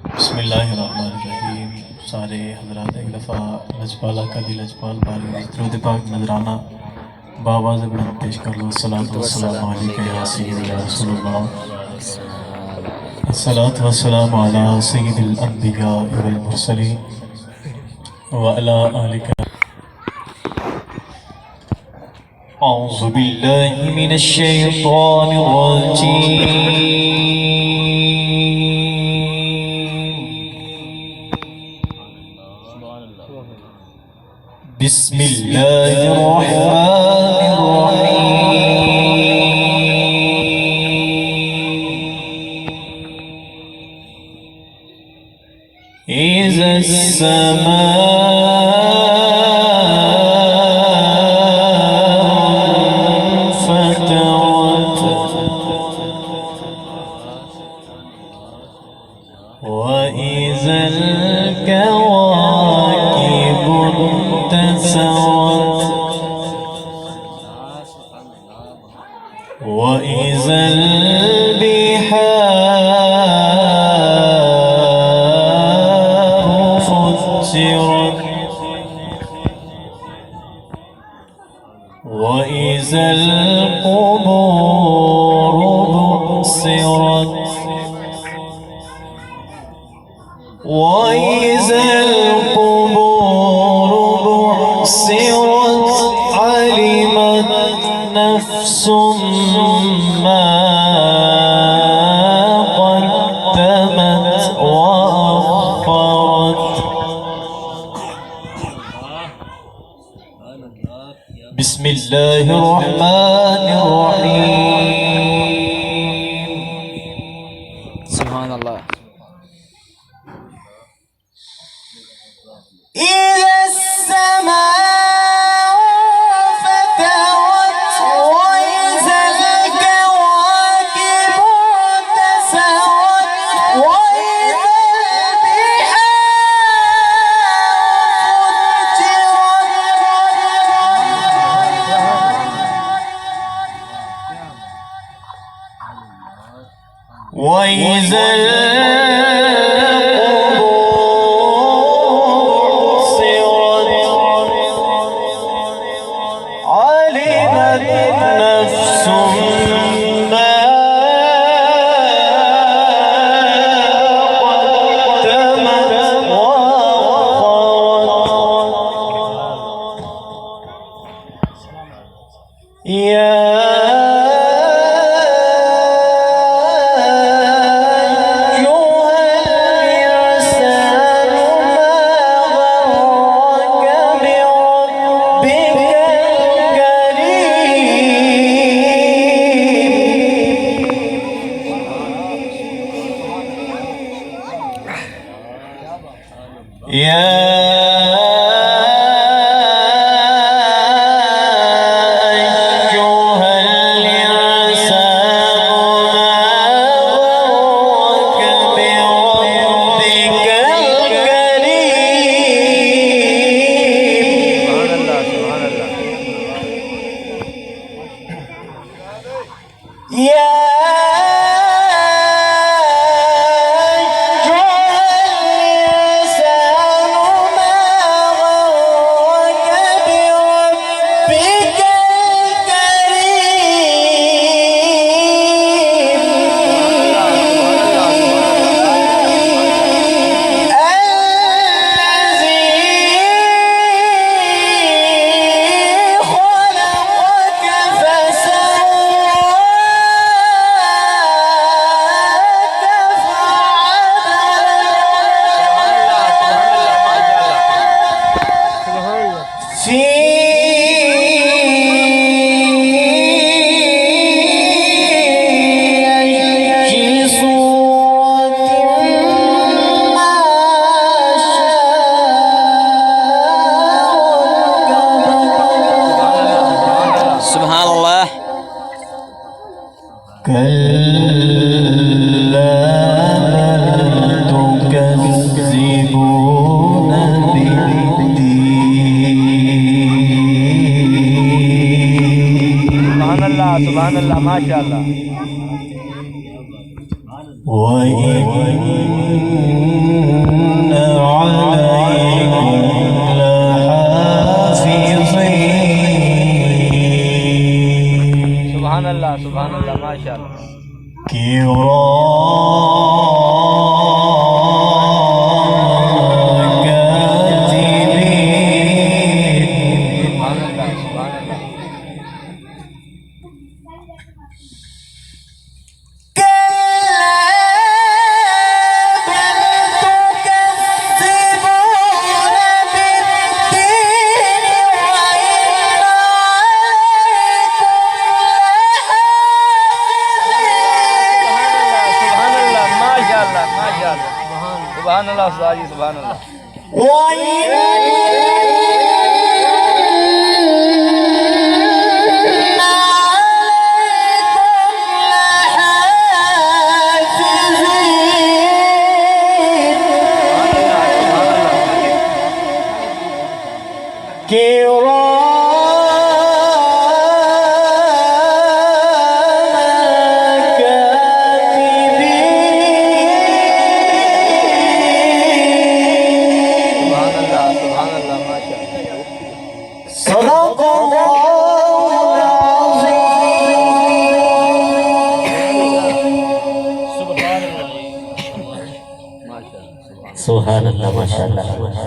बिस्मिल्लाहिर्रहमानिर्रहीम। सारे हजरात एक दफ़ा लजपाला का दिल लजपाल बारी दरूद पाक नजराना बावाज़ बुलंद पेश कर लो। अस्सलातु वस्सलामु अलैका या सय्यदी या रसूलल्लाह, अस्सलातु वस्सलामु अला सय्यिदिल अंबिया वल मुरसलीन व अला आलिका। औज़ु बिल्लाहि मिनश शैतानिर रजीम। बिस्मिल्लाहिर्रहमानिर्रहीम। इज़ा अस्समाउ फ़तरत व इज़ल कवाकिबु इंतसरत व इज़ल बिहारु फुज्जिरत व इज़ल क़ुबूरु बु'सिरत وإذا القبور بعثرت علمت نفس ما قدمت وأخرت. بسم الله الرحمن الرحيم. سبحان الله. إذا السماء فكرت وإذا الكواكب انتثرت وإذا البحار فجرت وإذا نفس ما قدمت وأخرت. يا كلا بل تكذبون بالدين. سبحان الله سبحان الله ما شاء الله. وإن सुभान अल्लाह उस्ताद जी सुभान अल्लाह सुभान अल्लाह माशाअल्लाह।